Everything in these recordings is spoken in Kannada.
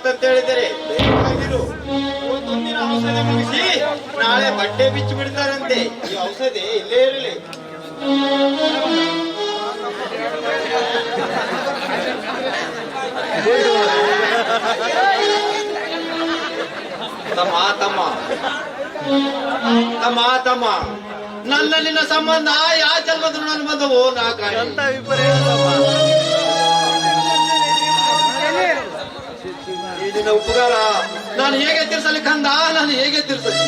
ಆಗುತ್ತಂತ ಹೇಳಿದರೆ ಬೇಕಾಗಿರು. ಇವತ್ತೊಂದಿನ ಔಷಧಿ ಮುಗಿಸಿ ನಾಳೆ ಬಟ್ಟೆ ಬಿಚ್ಚಿ ಬಿಡ್ತಾರಂತೆ. ಈ ಔಷಧಿ ಇಲ್ಲೇ ಇರಲಿ. ತಮ್ಮ ತಮ್ಮ ತಮ್ಮ ತಮ್ಮ ನನ್ನ ನಿನ್ನ ಸಂಬಂಧ ಯಾವ ಜನ್ಮದ ನನ್ನ ಬಂದವು ನಾ ಕಾಣಿ. ಈ ದಿನ ಉಪಕಾರ ನಾನು ಹೇಗೆ ತೀರ್ಸಲಿ ಕಂದ, ನಾನು ಹೇಗೆ ತೀರ್ಸಲಿ?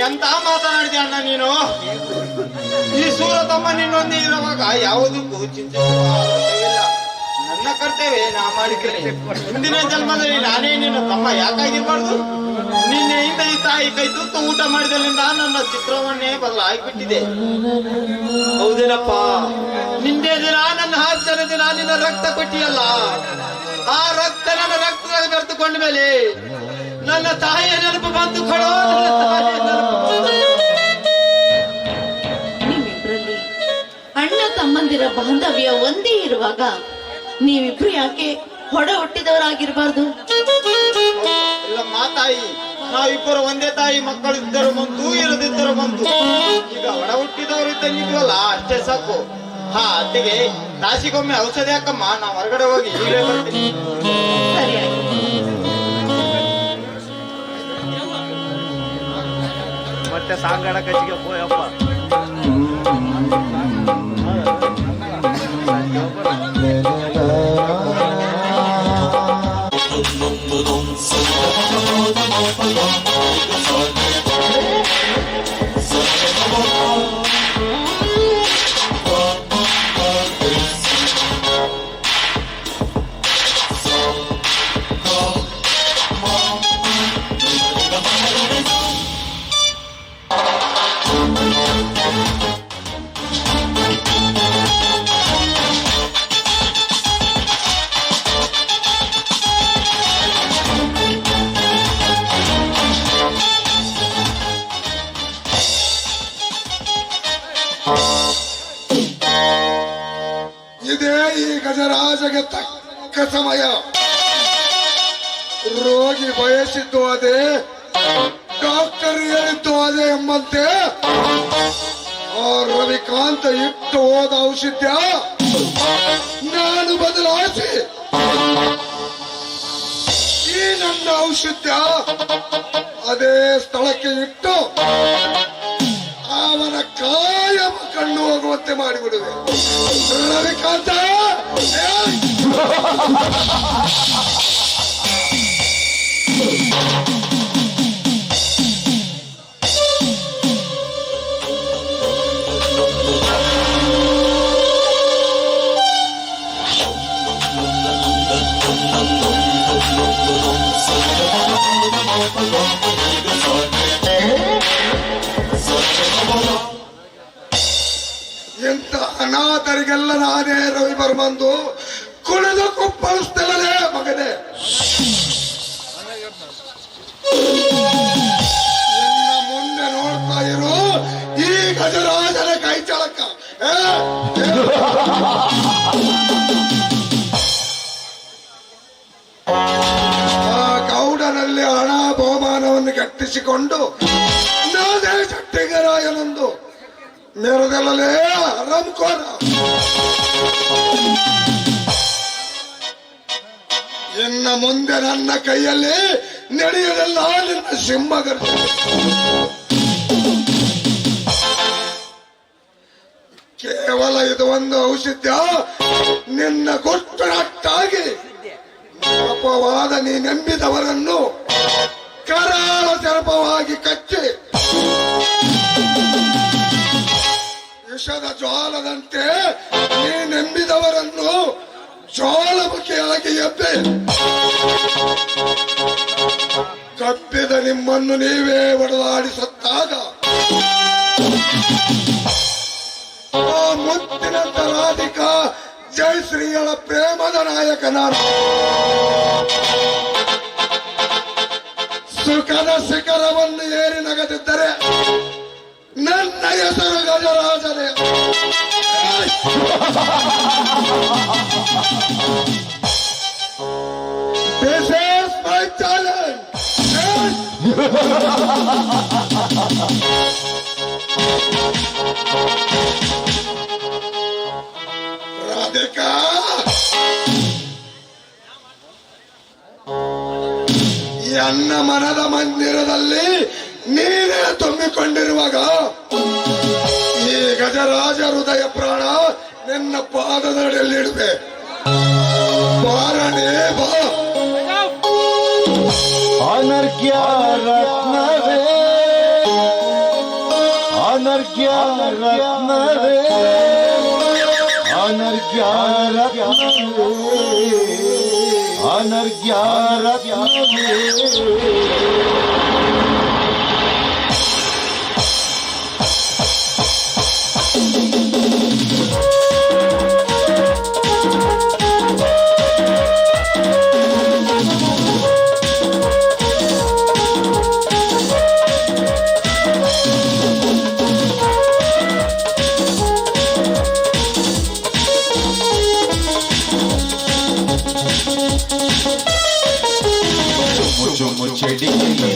ಎಂತ ಮಾತನಾಡಿದೆ ಅಣ್ಣ ನೀನು? ಈ ಸೂರ ತಮ್ಮ ನಿನ್ನೊಂದಿ ಇರುವಾಗ ಯಾವುದಕ್ಕೂ ಚಿಂತೆ ಇಲ್ಲ. ನನ್ನ ಕರ್ತವ್ಯ ನಾ ಮಾಡಿದ್ದೇನೆ. ಹಿಂದಿನ ಜನ್ಮದಲ್ಲಿ ನಾನೇ ನಿನ್ನ ತಮ್ಮ ಯಾಕಾಗಿರ್ಬಾರ್ದು? ನಿನ್ನೆಯಿಂದ ಈ ತಾಯಿ ಕೈ ತುತ್ತು ಊಟ ಮಾಡಿದಲ್ಲಿಂದ ನನ್ನ ಚಿತ್ರವನ್ನೇ ಬದಲಾಗಿಬಿಟ್ಟಿದೆ. ಹೌದೇನಪ್ಪ? ನಿನ್ನೆ ದಿನ ನನ್ನ ಹಾಸ್ಯದ ದಿನ ನಿನ್ನ ರಕ್ತ ಕೊಟ್ಟಿಯಲ್ಲ, ಆ ರಕ್ತ ನನ್ನ ರಕ್ತದಲ್ಲಿ ಬೆರೆತುಕೊಂಡ ಮೇಲೆ ನನ್ನ ತಾಯಿಯ ನೆನಪು ಬಂತು ಕೊಡೋ. ನಿಮ್ಮಿಬ್ರಲ್ಲಿ ಅಣ್ಣ ತಮ್ಮಂದಿರ ಬಾಂಧವ್ಯ ಒಂದೇ ಇರುವಾಗ ನೀವಿಬ್ರು ಯಾಕೆ ಹೊಡ ಹುಟ್ಟಿದವರಾಗಿರ್ಬಾರ್ದು? ಇಲ್ಲ ಮಾತಾಯಿ, ನಾವಿಬ್ಬರು ಒಂದೇ ತಾಯಿ ಮಕ್ಕಳಿದ್ದರು ಬಂತು, ಇರದಿದ್ದರು ಬಂತು. ಈಗ ಒಡ ಹುಟ್ಟಿದವರು ಇದ್ದಂಗಿದ್ವಲ್ಲ, ಅಷ್ಟೇ ಸಾಕು. ಹಾ ಅತ್ತಿಗೆ, ತಾಸಿಗೊಮ್ಮೆ ಔಷಧಿ ಹಾಕಮ್ಮ, ನಾ ಹೊರಗಡೆ ಹೋಗಿ ಈಗಲೇ ಬರ್ತೀನಿ. ಸರಿ ಆಯ್ತು. ಮತ್ತೆ ಸಾಂಗಾಡ ಕಚ್ಚಿಗೆ ಹೋಯಪ್ಪ. ಇದೇ ಈ ಗಜರಾಜಗೆ ತಕ್ಕ ಸಮಯ. ರೋಗಿ ಬಯಸಿದ್ದು ಅದೇ, ಡಾಕ್ಟರ್ ಹೇಳಿದ್ದು ಅದೇ ಎಂಬಂತೆ ಆ ರವಿಕಾಂತ ಇಟ್ಟು ಹೋದ ಔಷಧ್ಯ ನಾನು ಬದಲಾಯಿಸಿ ಈ ನನ್ನ ಔಷಧ್ಯ ಅದೇ ಸ್ಥಳಕ್ಕೆ ಇಟ್ಟು ಅವನ ಕಾಯಂ ಕಣ್ಣು ಹೋಗುವಂತೆ ಮಾಡಿಬಿಡುವೆ. ರವಿಕಾಂತ, ಎಂತ ಅನಾಥರಿಗೆಲ್ಲ ನಾನೇ ರವಿ ಬರ್ಮಂದು ಕುಣಿದು ಕುಪ್ಪಳಿಸ್ತೇನೆ ಮಗನೇ. ನಿನ್ನ ಮುಂದೆ ನೋಡ್ತಾ ಇರು ಈ ಗಜರಾಜನ ಕೈ ಚಳಕ. ಆ ಗೌಡನಲ್ಲಿ ಹಣ ಬಹುಮಾನವನ್ನು ಗಟ್ಟಿಸಿಕೊಂಡು ನಾನೇ ಚಟ್ಟಿಗರಾಯನೊಂದು ಮೆರೆದಲ್ಲೇ ಆರಾಮ್ಕೋರ. ಇನ್ನ ಮುಂದೆ ನನ್ನ ಕೈಯಲ್ಲಿ ನಡೆಯದಲ್ಲ ನಿನ್ನ ಸಿಂಹಗರ್ಜನೆ. ಕೇವಲ ಇದು ಒಂದು ಔಷಧ್ಯ ನಿನ್ನ ಗುಟ್ಟುನಟ್ಟಾಗಿ ಅಪವಾದ ನೀನೆಂಬಿದವರನ್ನು ಕರಾಳ ಸರಪವಾಗಿ ಕಚ್ಚಿ ವಿಷದ ಜ್ವಾಲದಂತೆ ನೀನೆಂಬಿದವರನ್ನು ಜ್ವಾಲಮುಖಿಯಾಗಿ ಎಬ್ಬೆ ಕಬ್ಬಿದ ನಿಮ್ಮನ್ನು ನೀವೇ ಒಡೆದಾಡಿಸುತ್ತಾಗ ಆ ಮುತ್ತಿನಂತ ರಾಧಿಕಾ ಜಯಶ್ರೀಗಳ ಪ್ರೇಮದ ನಾಯಕ ನಾನು. ಸುಖದ ಶಿಖರವನ್ನು ಏರಿ ನಗದಿದ್ದರೆ ನನ್ನ ಹೆಸರು ಗಜರಾಜನೇ. This is my challenge. Radhika, ಎನ್ನ ಮನದ ಮಂದಿರದಲ್ಲಿ ನೀನೇ ತುಂಬಿಕೊಂಡಿರುವಾಗ ಈ ಗಜರಾಜ ಹೃದಯ ಪ್ರಾಣ ನಿನ್ನ ಪಾದದಡಿಯಲ್ಲಿಡುವೆ. ಬಾರಣೆ ಬಾ. ಅನರ್ಘ್ಯ ರತ್ನವೇ, ಅನರ್ಘ್ಯ ರತ್ನವೇ, ಅನರ್ಘ್ಯ ರತ್ನವೇ, ಅನರ್ಘ್ಯ ರತ್ನವೇ. ಮುಚ್ಚಡಿಯಲ್ಲಿ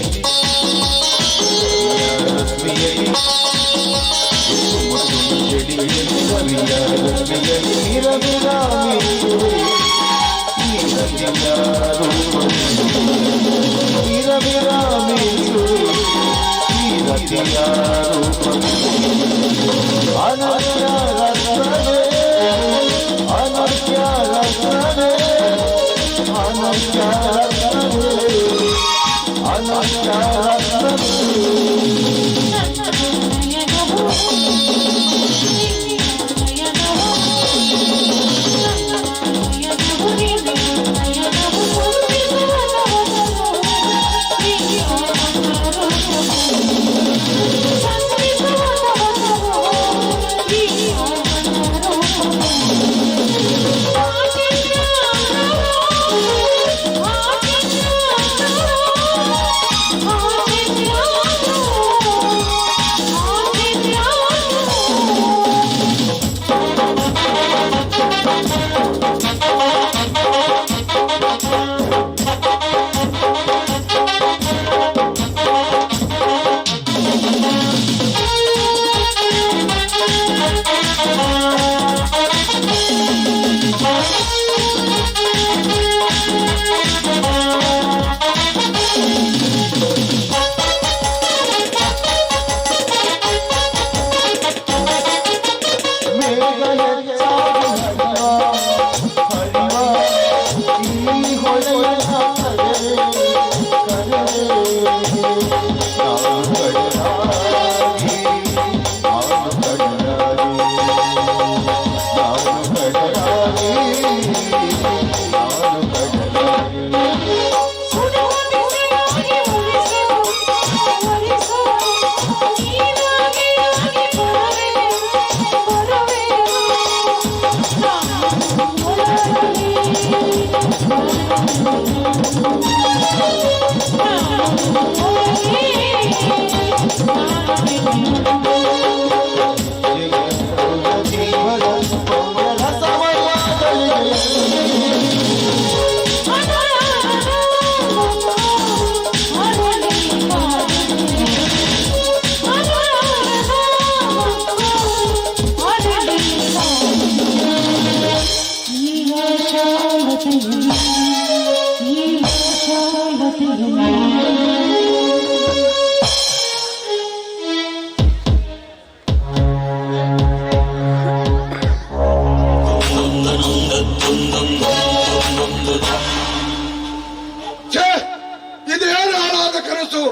ಇದೇನು ಹಾಳಾದ ಕನಸು,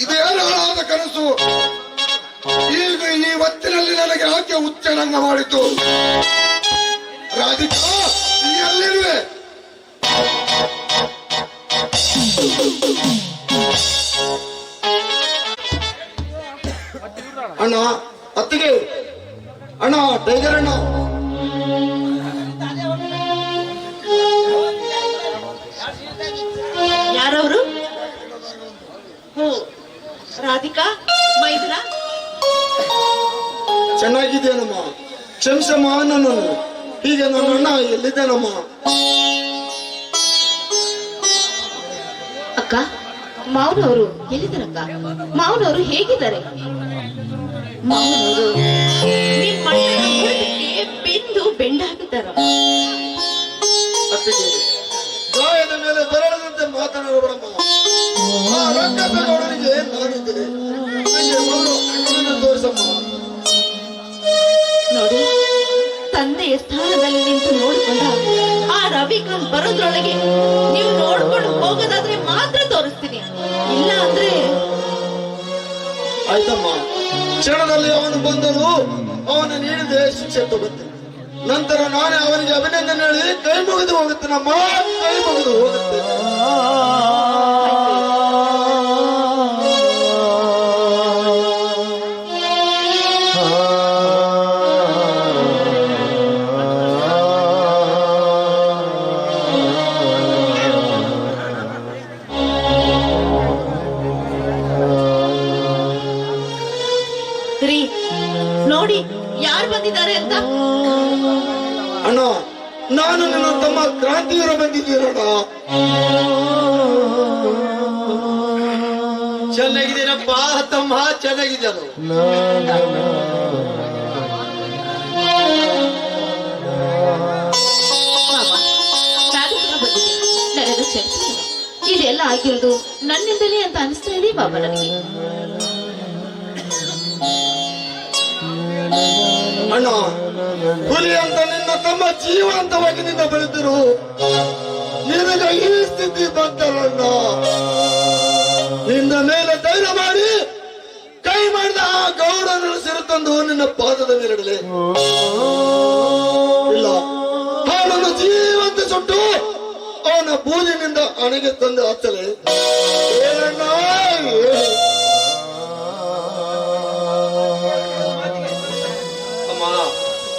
ಇದೇನು ಹಾಳಾದ ಕನಸು. ಈಗ ಈ ಹೊತ್ತಿನಲ್ಲಿ ನನಗೆ ಆಕೆ ಉಚ್ಚರಂಗ ಮಾಡಿತು. ರಾಧಿಕಾ, ಎಲ್ಲಿರುವೆ? ಅಣ್ಣ, ಅತ್ತಿಗೆ ಅಣ್ಣ, ಟೈಗರ್ ಅಣ್ಣ. ಯಾರವರು? ರಾಧಿಕಾ, ಮೈದುನ. ಚೆನ್ನಾಗಿದ್ದೇನಮ್ಮ, ಕ್ಷಮಿಸಮ್ಮ ನನ್ನನ್ನು. ಹೀಗೆ ನನ್ನ ಅಣ್ಣ ಎಲ್ಲಿದ್ದೇನಮ್ಮ? ಅಕ್ಕ, ಮಾವನವರು ಎಲ್ಲಿದ್ದಾರಕ್ಕ? ಮಾವನವರು ಹೇಗಿದ್ದಾರೆ? ಮಾವನವರು ನಿಮ್ಮ ಅಣ್ಣನ ಹುಡುಗಕ್ಕೆ ಬೆಂದು ಬೆಂಡಾಗಿದ್ದಾರ. ಅತ್ತಿಗೆ ಗಾಯದ ಮೇಲೆ ಬರಳದಂತೆ ಮಾತನಾಡಬೇಡಮ್ಮ. ಆ ರಂಗಪ್ಪ ಗೌಡನಿಗೆ ನಾನಿದ್ದೇನೆ. ನನಗೆ ಮೊದಲು ಅಣ್ಣನನ್ನು ತೋರಿಸಮ್ಮ. ನೋಡಿ, ತಂದೆಯ ಸ್ಥಾನದಲ್ಲಿ ನಿಂತು ನೋಡಿಕೊಂಡ ಆ ರವಿಕಾಂತ್ ಬರೋದ್ರೊಳಗೆ ನೀವು ನೋಡ್ಕೊಂಡು ಹೋಗೋದಾದ್ರೆ ಮಾತ್ರ ತೋರಿಸ್ತೀನಿ, ಇಲ್ಲ ಅಂದ್ರೆ ಆಯ್ತಮ್ಮ. ಕ್ಷಣದಲ್ಲಿ ಅವನು ಬಂದನು, ಅವನು ನೀಡಿದೆ ಶಿಕ್ಷೆ ತಗೋತೀನಿ. ನಂತರ ನಾನೇ ಅವನಿಗೆ ಅಭಿನಂದನೆ ಹೇಳಿ ಕೈ ಮುಗಿದು ಹೋಗುತ್ತೇನಮ್ಮ, ಕೈ ಮುಗಿದು ಹೋಗುತ್ತೇನೆ. ರೀ, ನೋಡಿ ಯಾರು ಬಂದಿದ್ದಾರೆ ಅಂತ. ಅಣ್ಣ, ನಾನು ನನ್ನ ತಮ್ಮ ಕ್ರಾಂತಿಯವರ ಬಂದಿದ್ದೀರಣ್ಣ. ಚೆನ್ನಾಗಿದ್ದೀನಪ್ಪ ತಮ್ಮ, ಚೆನ್ನಾಗಿದ್ದರು. ಮಾವ, ರಾಧಿಕಾ ಬಂದಿದೆ, ನನಗೆ ಕ್ಷಮಿಸಿ. ಇದೆಲ್ಲ ಆಗಿರೋದು ನನ್ನಿಂದಲೇ ಅಂತ ಅನಿಸ್ತಾ ಇದೆ ಬಾಬಾ ನನಗೆ. ಅಣ್ಣ, ಹುಲಿ ಅಂತ ನಿನ್ನ ತಮ್ಮ ಜೀವಂತವಾಗಿ ನಿನ್ನ ಬೆಳೆದರು. ನಿನಗೆ ಈ ಸ್ಥಿತಿ ಬಂತಲ್ಲ, ನಿನ್ನ ಮೇಲೆ ಧೈರ್ಯ ಮಾಡಿ ಕೈ ಮಾಡಿದ ಆ ಗೌಡನ ಸಿರು ತಂದು ನಿನ್ನ ಪಾದದ ಮೇಲಿಡಲೆ. ಇಲ್ಲ, ಅವನನ್ನು ಜೀವಂತ ಸುಟ್ಟು ಅವನ ಬೂದಿನಿಂದ ಅಣೆಗೆ ತಂದು ಹಚ್ಚಲೆ. ಏನಣ್ಣ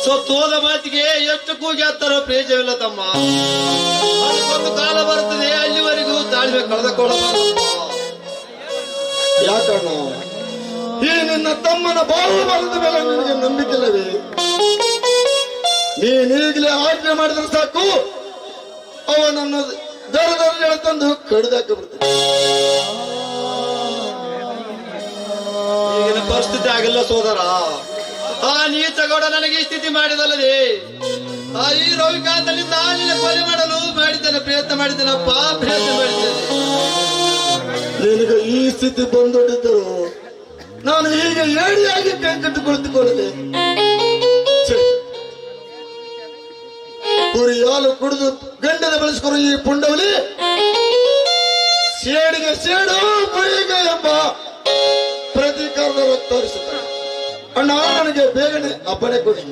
ಸೊತ್ತು ಹೋದ ಮಾತಿಗೆ ಎಷ್ಟು ಕೂಗಿ ಹಾಕ್ತಾರೋ ಪ್ರಯೋಜನವಿಲ್ಲ ತಮ್ಮ. ಅದಕ್ಕೊಂದು ಕಾಲ ಬರುತ್ತದೆ, ಅಲ್ಲಿವರೆಗೂ ತಾಳ್ಮೆ ಕಳೆದುಕೊಳ್ಳಬಾರದು. ಯಾಕಣ್ಣ, ಈ ನಿನ್ನ ತಮ್ಮನ ಬಾಹುಬಲದ ಮೇಲೆ ನಿನಗೆ ನಂಬಿಕೆಲ್ಲವೇ? ನೀನೀಗಲೇ ಆಜ್ಞೆ ಮಾಡಿದ್ರೆ ಸಾಕು, ಅವನನ್ನು ದರದಲ್ಲಿ ತಂದು ಕಡಿದಾಕಿ ಬಿಡ್ತಾನೆ. ಈಗಿನ ಪರಿಸ್ಥಿತಿ ಆಗಿಲ್ಲ ಸೋದರ. ಆ ನೀಚಗೌಡ ನನಗೆ ಈ ಸ್ಥಿತಿ ಮಾಡಿದಲ್ಲದೆ, ಆ ಈ ರವಿಕಾಂತನಿಂದ ನಿನ್ನ ಕೊಲೆ ಮಾಡಲು ಮಾಡಿದ್ದೇನೆ, ಪ್ರಯತ್ನ ಮಾಡಿದ್ದೇನಪ್ಪ, ಪ್ರಯತ್ನ ಮಾಡಿದ್ದೇನೆ. ನಿನಗೆ ಈ ಸ್ಥಿತಿ ಬಂದೊಡ್ಡಿದ್ದರು ನಾನು ಹೀಗೆ ಏಡಿಯಾಗಿ ಕೈ ಕಟ್ಟು ಕುಳಿತುಕೊಳ್ಳದೆ. ಕುರಿ ಹಾಲು ಕುಡಿದು ಗಂಡದ ಬೆಳೆಸ್ಕೊರು ಈ ಪುಂಡವಲಿ ಸೇಡಿಗೆ ಸೇಡು, ಮೈಗೆ ಎಂಬ ಪ್ರತೀಕಾರದ ತೋರಿಸುತ್ತಾರೆ. ಅಣ್ಣ, ನನಗೆ ಬೇಗನೆ ಅಪ್ಪಣೆ ಕೊಡಿ.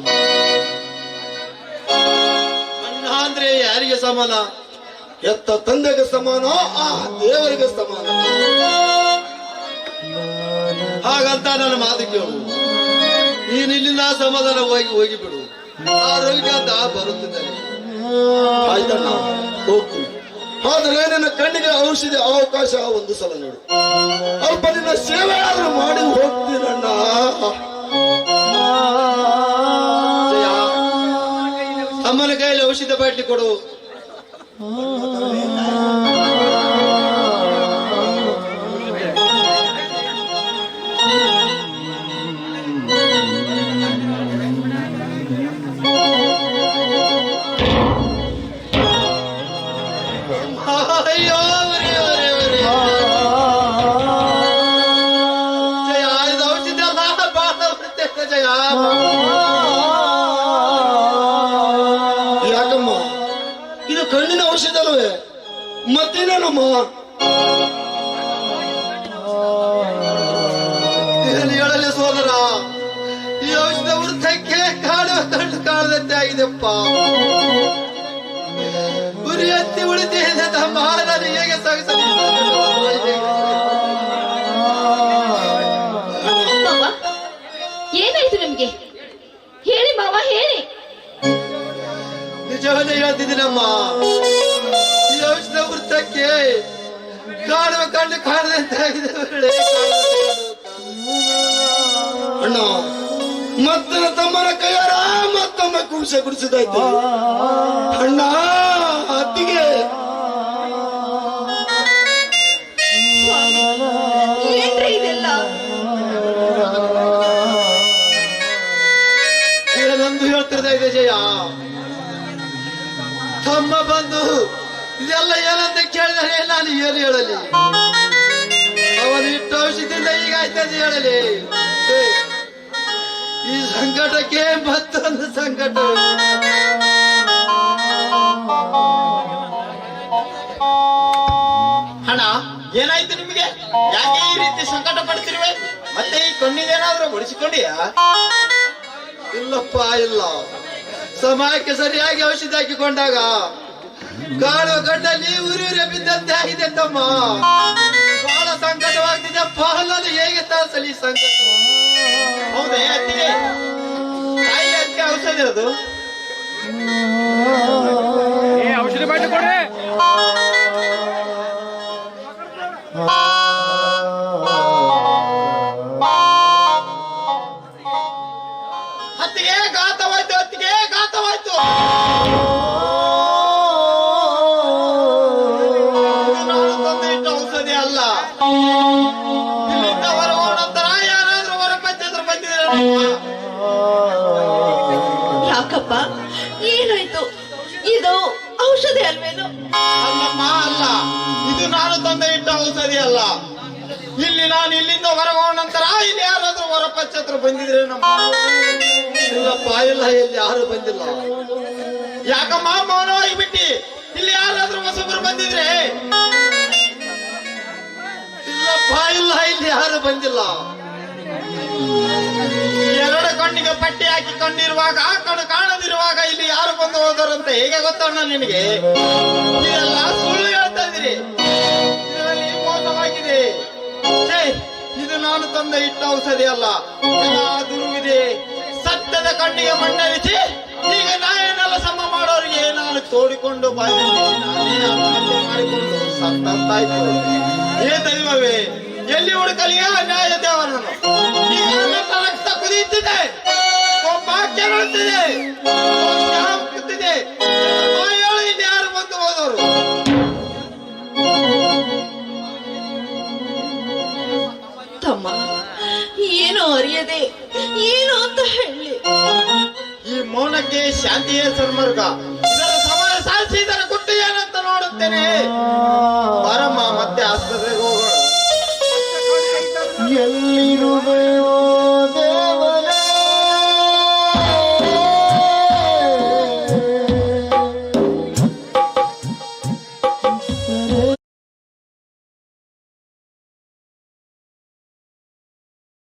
ಅಣ್ಣ ಅಂದ್ರೆ ಯಾರಿಗೆ ಸಮಾನ? ಎತ್ತ ತಂದೆಗೆ ಸಮಾನ, ಆ ದೇವರಿಗೆ ಸಮಾನ. ಹಾಗಂತ ನನ್ನ ಮಾತು ಕೇಳು. ನೀನು ಇಲ್ಲಿಂದ ಸಮಾಧಾನ ಹೋಗಿಬಿಡು. ಆ ರವಿಕಾಂತ ಬರುತ್ತಿದ್ದಾನೆ. ಆಯ್ತಣ್ಣ, ಹೋಗ್ತೀನಿ. ಆದ್ರೆ ನನ್ನ ಕಣ್ಣಿಗೆ ಔಷಧಿ ಅವಕಾಶ ಒಂದು ಸಲ ನೋಡು. ಅಲ್ಪ ನಿನ್ನ ಸೇವೆ ಆದ್ರೂ ಮಾಡಿ ಹೋಗ್ತೀನಣ್ಣ. ಅಮ್ಮನ ಕೈಯಲ್ಲಿ ಔಷಧ ಬಾಟ್ಲಿ ಕೊಡು. ಅಯ್ಯೋ ಜಯ, ಇದು ಔಷಧ ಅಲ್ಲ, ಬಾಳ ಬರ್ತೈತೆ ಜಯ. ಯಾಕಮ್ಮ, ಇದು ಕಣ್ಣಿನ ಔಷಧ ಅಲ್ವೇ? ಮತ್ತೇನೇನಮ್ಮ? ಏನು ಹೇಳಲಿ ಸೋದರ, ಈ ಔಷಧ ವೃದ್ಧಕ್ಕೆ ಕಾಣುವ ಕಣ್ಣು ಕಾಣದಂತೆ ಆಗಿದೆಪ್ಪ. ಗುರಿ ಹತ್ತಿ ಉಳಿದಿದೆ ತಮ್ಮ, ನಾನು ಹೇಗೆ ಸಾಗಿಸಲಿ? ಮಾವ, ಏನಾಯ್ತು ನಿಮ್ಗೆ? ಹೇಳಿ ಮಾವ, ಹೇಳಿ. ನಿಜವನ್ನೇ ಹೇಳ್ತಿದ್ದೀನಮ್ಮ, ಈ ಔಷಧ ವೃತ್ತಕ್ಕೆ ಕಾಣುವ ಕಣ್ಣು ಕಾಣದಂತೆ ಆಗಿದೆ. ಅಣ್ಣ, ಮತ್ತನ ತಮ್ಮನ ಕೈಯಾರ ಮತ್ತೊಮ್ಮೆ ಕುಂಸೆ ಕುಡಿಸಿದಾಯ್ತು. ಅಣ್ಣ, ಅತ್ತಿಗೆ ತಮ್ಮ ಬಂದು ಇದೆಲ್ಲ ಏನಂತ ಕೇಳಿದರೆ ನಾನು ಏನು ಹೇಳಲಿ? ಅವನು ಇಟ್ಟು ಔಷಧಿಯಿಂದ ಹೀಗಾಯ್ತದೆ ಹೇಳಲಿ. ಛೇ, ಈ ಸಂಕಟಕ್ಕೆ ಮತ್ತೊಂದು ಸಂಕಟ. ಹಣ ಏನಾಯ್ತು ನಿಮಗೆ? ಯಾಕೆ ಈ ರೀತಿ ಸಂಕಟ ಪಡ್ತಿರುವೆ? ಮತ್ತೆ ಈ ಕಣ್ಣಿಗೇನಾದ್ರೂ ಬಡಿಸಿಕೊಂಡಿಯಾ? ಇಲ್ಲಪ್ಪ, ಇಲ್ಲ. ಸಮಯಕ್ಕೆ ಸರಿಯಾಗಿ ಔಷಧಿ ಹಾಕಿಕೊಂಡಾಗ ಕಾಳು ಗಡ್ಡಲ್ಲಿ ಉರಿಯುರೆ ಬಿದ್ದಂತೆ ಆಗಿದೆ ತಮ್ಮ. ಬಹಳ ಸಂಕಟವಾಗ್ತಿದೆ. ಪಾಲನ್ನು ಹೇಗೆ ತಾಸಲಿ ಸಂಕಟ. ಹೌದೇ ಅತ್ತಿಗೆ? ತಾಯಿ ಅದಕ್ಕೆ ಔಷಧಿ ಅದು? ಔಷಧಿ ಮಾಡಿ ಕೊಡ್ರಿ. ಅತ್ತಿಗೆ ಘಾತವಾಯ್ತು, ಅತ್ತಿಗೆ ಘಾತವಾಯ್ತು. ನಾನು ತಂದಿಟ್ಟ ಔಷಧಿ ಅಲ್ಲ. ಇಲ್ಲಿಂದ ಹೊರಗೋಣ ನಂತರ ಯಾರಾದ್ರೂ ಹೊರ ಪಂಚಾಯತ್ ಬಂದಿದ್ರೆ ಯಾಕಪ್ಪ, ಏನಾಯ್ತು? ಇದು ಔಷಧಿ ಅಲ್ವೇನು? ಅಲ್ಲಮ್ಮ, ಅಲ್ಲ. ಇದು ನಾನು ತಂದೆ ಇಟ್ಟ ಔಷಧಿ ಅಲ್ಲ. ಇಲ್ಲಿ ನಾನು ಇಲ್ಲಿಂದ ಹೊರಗೋಣ ನಂತರ ಇಲ್ಲಿ ಯಾರಾದ್ರೂ ಹೊರ ಪಂಚಾಯತ್ ಬಂದಿದ್ರೆ ನಮ್ಮ ಇಲ್ಲಪ್ಪ, ಇಲ್ಲ, ಇಲ್ಲಿ ಯಾರು ಬಂದಿಲ್ಲ. ಯಾಕಮ್ಮ ಮೌನವಾಗಿ ಬಿಟ್ಟಿ? ಇಲ್ಲಿ ಯಾರಾದ್ರೂ ಹೊಸಬ್ರು ಬಂದಿದ್ರೆ? ಇಲ್ಲಪ್ಪ, ಇಲ್ಲ, ಇಲ್ಲಿ ಯಾರು ಬಂದಿಲ್ಲ. ಎರಡು ಕಣ್ಣಿಗೆ ಪಟ್ಟಿ ಹಾಕಿಕೊಂಡಿರುವಾಗ ಕಣ್ಣು ಕಾಣದಿರುವಾಗ ಇಲ್ಲಿ ಯಾರು ಬಂದು ಹೋದರಂತ ಹೇಗೆ ಗೊತ್ತಣ್ಣ ನಿನಗೆ? ಇದೆಲ್ಲ ಸುಳ್ಳು ಹೇಳ್ತಾ ಇದ್ದೀರಿ. ಇದರಲ್ಲಿ ಮೋಸವಾಗಿದೆ. ಛೇ, ಇದು ನಾನು ತಂದ ಇಟ್ಟ ಔಷಧಿ ಅಲ್ಲ. ದುರುವಿದೆ. ಸತ್ಯದ ಕಣ್ಣಿಗೆ ಮಣ್ಣರಿಸಿ ಈಗ ನಾಯನ್ನೆಲ್ಲ ಸಮ ಮಾಡೋರಿಗೆ ನಾನು ತೋಡಿಕೊಂಡು ಬಂದಿದ್ದೀನಿ. ನಾನೇ ಆತ್ಮಹತ್ಯೆ ಮಾಡಿಕೊಂಡು ಸತ್ತಂತಾಯ್ತು. ಏ ದೈವವೇ, ಎಲ್ಲಿ ಹುಡುಕಲಿಯ ನ್ಯಾಯ ದೇವರನ್ನು? ಈಗ ನನ್ನ ರಕ್ತ ಕುದಿಯುತ್ತಿದೆ, ಕೋಪ ಕೆರಳುತ್ತಿದೆ, ಕುತ್ತಿದೆ. ಹೇಳು, ಇಲ್ಲಿ ಯಾರು ಬಂದು ಹೋದವರು? ತಮ್ಮ, ಏನೋ ಅರಿಯದೆ ಏನು ಅಂತ ಹೇಳಿ. ಈ ಮೌನಕ್ಕೆ ಶಾಂತಿಯೇ ಸನ್ಮಾರ್ಗ. ಇದರ ಸಮಯ ಸಾಧಿಸಿ ಇದರ ಗುಟ್ಟು ಏನಂತ ನೋಡುತ್ತೇನೆ.